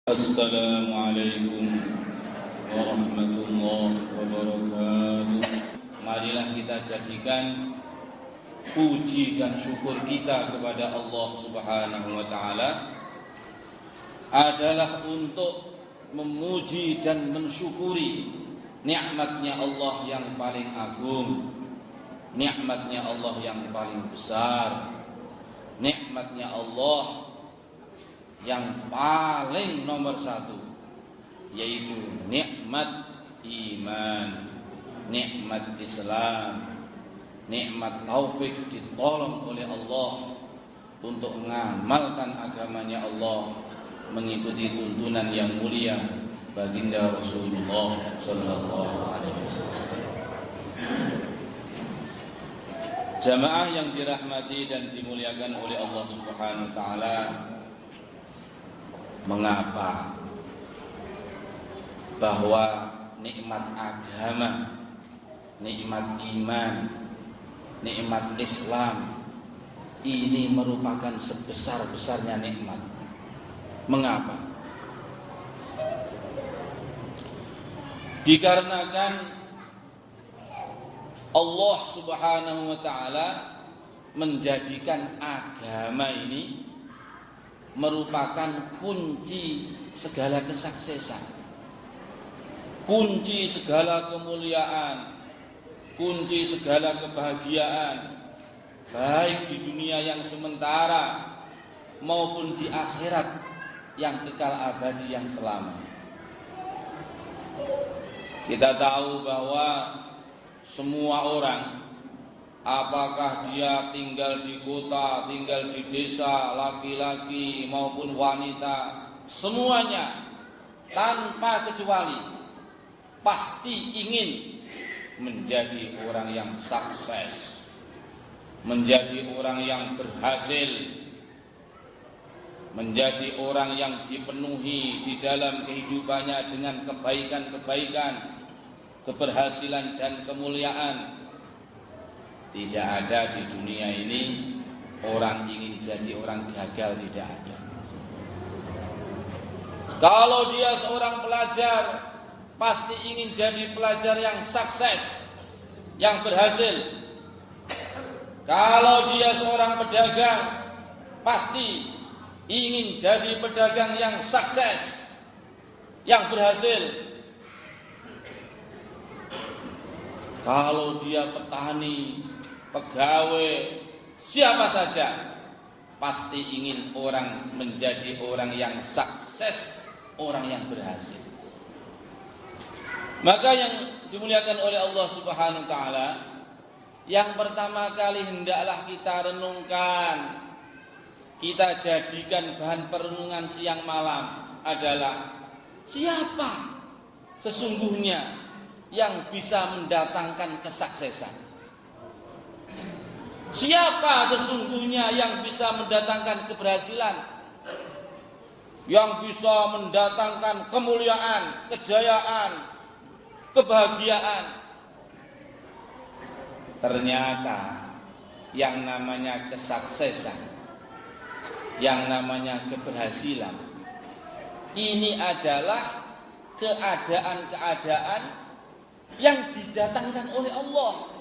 Assalamualaikum warahmatullahi wabarakatuh. Marilah kita jadikan puji dan syukur kita kepada Allah Subhanahu wa ta'ala adalah untuk memuji dan mensyukuri nikmatnya Allah yang paling agung, nikmatnya Allah yang paling besar, nikmatnya Allah yang paling nomor satu, yaitu nikmat iman, nikmat Islam, nikmat taufik ditolong oleh Allah untuk mengamalkan agamanya Allah, mengikuti tuntunan yang mulia baginda Rasulullah sallallahu alaihi wasallam. Jamaah yang dirahmati dan dimuliakan oleh Allah Subhanahu wa taala, mengapa bahwa nikmat agama, nikmat iman, nikmat Islam ini merupakan sebesar-besarnya nikmat? Mengapa? Dikarenakan Allah Subhanahu wa ta'ala menjadikan agama ini merupakan kunci segala kesuksesan, kunci segala kemuliaan, kunci segala kebahagiaan, baik di dunia yang sementara maupun di akhirat yang kekal abadi, yang selama. Kita tahu bahwa semua orang, apakah dia tinggal di kota, tinggal di desa, laki-laki maupun wanita, semuanya tanpa kecuali pasti ingin menjadi orang yang sukses, menjadi orang yang berhasil, menjadi orang yang dipenuhi di dalam kehidupannya dengan kebaikan-kebaikan, keberhasilan dan kemuliaan. Tidak ada di dunia ini orang ingin jadi orang gagal, tidak ada. Kalau dia seorang pelajar, pasti ingin jadi pelajar yang sukses, yang berhasil. Kalau dia seorang pedagang, pasti ingin jadi pedagang yang sukses, yang berhasil. Kalau dia petani, pegawai, siapa saja pasti ingin orang menjadi orang yang sukses, orang yang berhasil. Maka yang dimuliakan oleh Allah Subhanahu wa ta'ala, yang pertama kali hendaklah kita renungkan, kita jadikan bahan perenungan siang malam adalah siapa sesungguhnya yang bisa mendatangkan kesuksesan. Siapa sesungguhnya yang bisa mendatangkan keberhasilan, yang bisa mendatangkan kemuliaan, kejayaan, kebahagiaan? Ternyata yang namanya kesuksesan, yang namanya keberhasilan, ini adalah keadaan-keadaan yang didatangkan oleh Allah.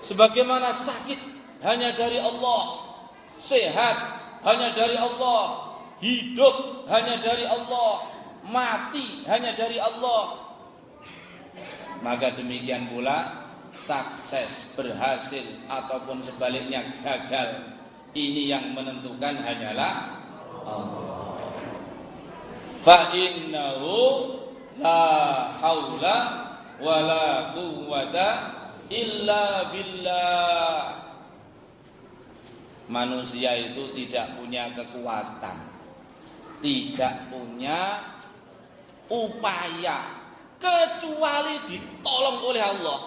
Sebagaimana sakit hanya dari Allah, sehat hanya dari Allah, hidup hanya dari Allah, mati hanya dari Allah. Maka demikian pula sukses, berhasil ataupun sebaliknya gagal, ini yang menentukan hanyalah Allah. Fa innahu la haula wala quwwata illa billah. Manusia itu tidak punya kekuatan, tidak punya upaya, kecuali ditolong oleh Allah,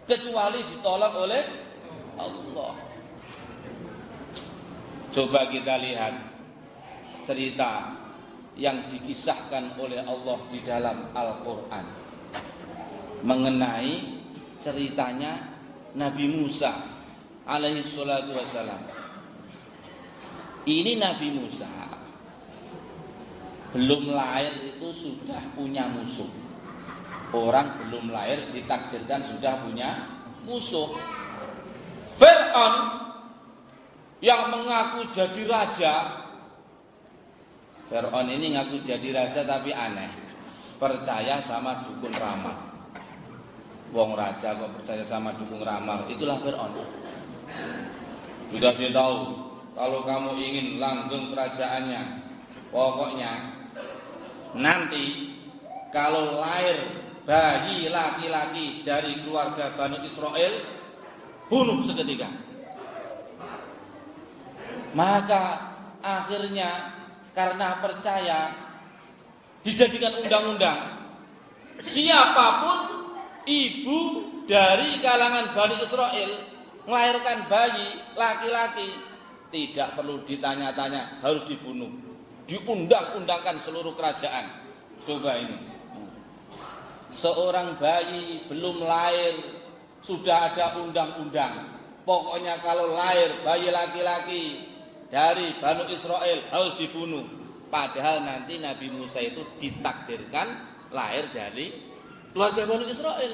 kecuali ditolong oleh Allah. Coba kita lihat cerita yang dikisahkan oleh Allah di dalam Al-Quran mengenai ceritanya Nabi Musa alaihi salatu wassalam. Ini Nabi Musa belum lahir itu sudah punya musuh. Orang belum lahir ditakdirkan sudah punya musuh. Fir'aun yang mengaku jadi raja. Fir'aun ini ngaku jadi raja tapi aneh, percaya sama dukun ramal. Wong raja kok percaya sama dukun ramal, itulah Fir'aun. Sudah saya tahu, kalau kamu ingin langgeng kerajaannya, pokoknya nanti kalau lahir bayi laki-laki dari keluarga Bani Israel, bunuh seketika. Maka akhirnya karena percaya dijadikan undang-undang, siapapun ibu dari kalangan Bani Israel melahirkan bayi laki-laki tidak perlu ditanya-tanya, harus dibunuh. Diundang-undangkan seluruh kerajaan. Coba ini, seorang bayi belum lahir sudah ada undang-undang. Pokoknya kalau lahir bayi laki-laki dari Bani Israel harus dibunuh. Padahal nanti Nabi Musa itu ditakdirkan lahir dari keluarga Bani Israel.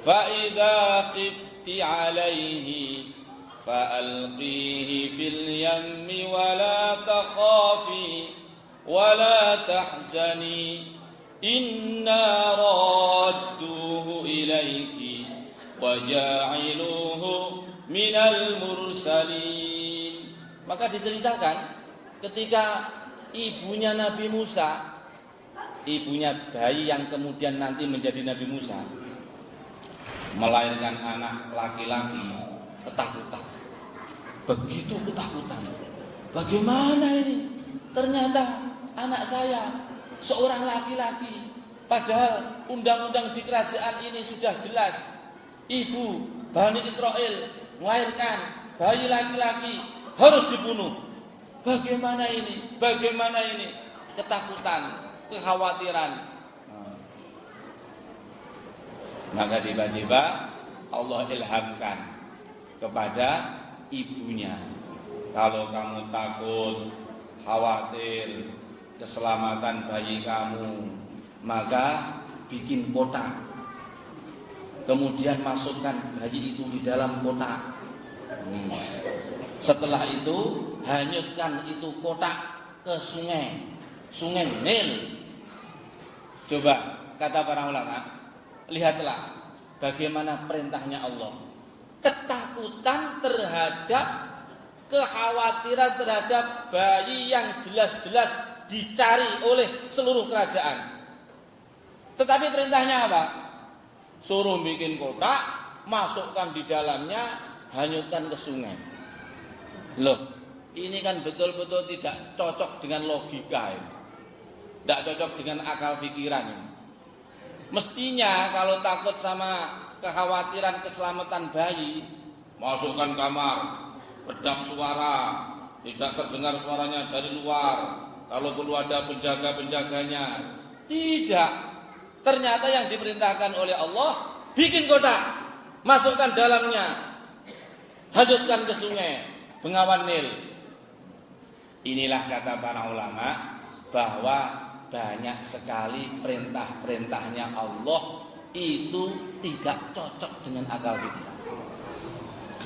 Fa idza khifti 'alaihi fa'alqihi fil yammi wa la takhafi wa la tahzani inna radduhu ilaiki wa ja'iluhu minal mursalin. Maka diceritakan ketika ibunya Nabi Musa, ibunya bayi yang kemudian nanti menjadi Nabi Musa, melahirkan anak laki-laki, ketakutan. Begitu ketakutan. Bagaimana ini? Ternyata anak saya seorang laki-laki. Padahal undang-undang di kerajaan ini sudah jelas. Ibu Bani Israel melahirkan bayi laki-laki harus dibunuh. Bagaimana ini? Bagaimana ini? Ketakutan, kekhawatiran. Maka tiba-tiba Allah ilhamkan kepada ibunya, kalau kamu takut, khawatir keselamatan bayi kamu, maka bikin kotak, kemudian masukkan bayi itu di dalam kotak. Setelah itu hanyutkan itu kotak ke sungai Nil. Coba kata para ulama, lihatlah bagaimana perintahnya Allah. Ketakutan terhadap, kekhawatiran terhadap bayi yang jelas-jelas dicari oleh seluruh kerajaan. Tetapi perintahnya apa? Suruh bikin kotak, masukkan di dalamnya, hanyutkan ke sungai. Loh, ini kan betul-betul tidak cocok dengan logika ini. Tidak cocok dengan akal pikiran ini. Mestinya kalau takut sama kekhawatiran keselamatan bayi, masukkan kamar, redam suara, tidak terdengar suaranya dari luar. Kalau perlu ada penjaga-penjaganya. Tidak. Ternyata yang diperintahkan oleh Allah, bikin kotak, masukkan dalamnya, hanyutkan ke sungai Bengawan Nil. Inilah kata para ulama bahwa banyak sekali perintah-perintahnya Allah itu tidak cocok dengan akal pikiran.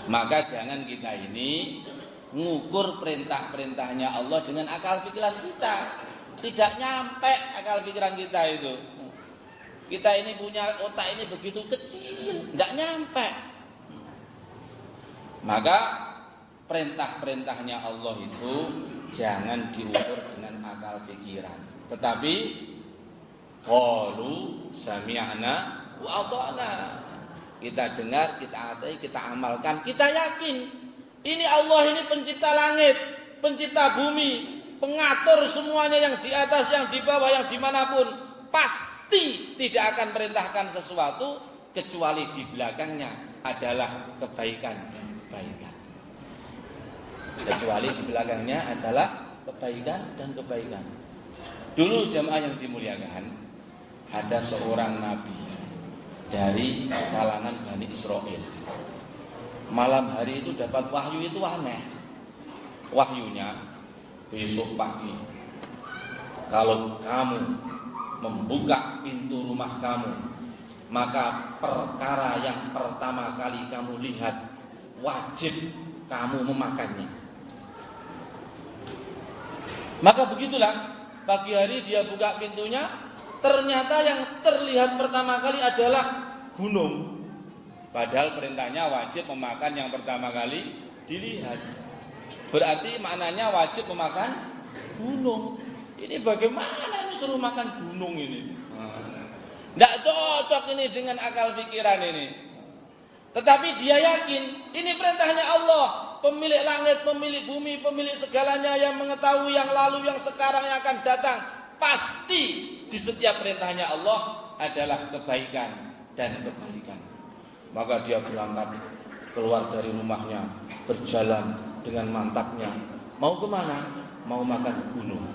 Maka jangan kita ini ngukur perintah-perintahnya Allah dengan akal pikiran kita. Tidak nyampe akal pikiran kita itu. Kita ini punya otak ini begitu kecil, tidak nyampe. Maka perintah-perintahnya Allah itu jangan diukur dengan akal pikiran. Tetapi qalu sami'na wa ata'na. Kita dengar, kita atai, kita amalkan, kita yakin. Ini Allah ini pencipta langit, pencipta bumi, pengatur semuanya yang di atas, yang di bawah, yang dimanapun. Pasti tidak akan perintahkan sesuatu kecuali di belakangnya adalah kebaikan dan kebaikan. Kecuali di belakangnya adalah kebaikan dan kebaikan. Dulu jamaah yang dimuliakan, ada seorang nabi dari kalangan Bani Israel. Malam hari itu dapat wahyu itu aneh. Wahyunya besok pagi Kalau kamu membuka pintu rumah kamu, maka perkara yang pertama kali kamu lihat, wajib kamu memakannya. Maka begitulah, pagi hari dia buka pintunya, ternyata yang terlihat pertama kali adalah gunung. Padahal perintahnya wajib memakan yang pertama kali dilihat. Berarti maknanya wajib memakan gunung. Ini bagaimana ini suruh makan gunung ini? Tidak cocok ini dengan akal pikiran ini. Tetapi dia yakin ini perintahnya Allah, pemilik langit, pemilik bumi, pemilik segalanya, yang mengetahui yang lalu, yang sekarang, yang akan datang. Pasti di setiap perintahnya Allah adalah kebaikan dan kebaikan. Maka dia berangkat keluar dari rumahnya, berjalan dengan mantapnya. Mau kemana? Mau makan gunung.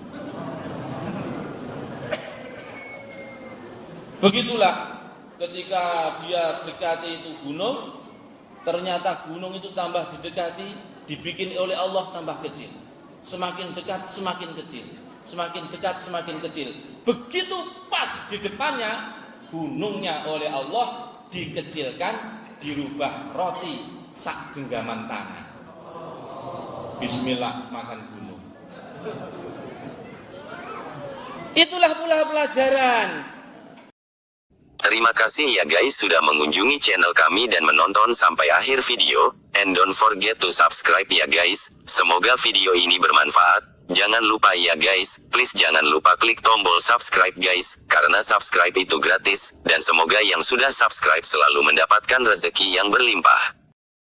Begitulah ketika dia dekati itu gunung, ternyata gunung itu tambah didekati, dibikin oleh Allah tambah kecil. Semakin dekat semakin kecil, semakin dekat semakin kecil. Begitu pas di depannya, gunungnya oleh Allah dikecilkan, dirubah roti sak genggaman tangan. Bismillah, makan gunung. Itulah pula pelajaran. Terima kasih ya guys sudah mengunjungi channel kami dan menonton sampai akhir video. And don't forget to subscribe ya guys. Semoga video ini bermanfaat. Jangan lupa ya guys, please jangan lupa klik tombol subscribe guys, karena subscribe itu gratis. Dan semoga yang sudah subscribe selalu mendapatkan rezeki yang berlimpah.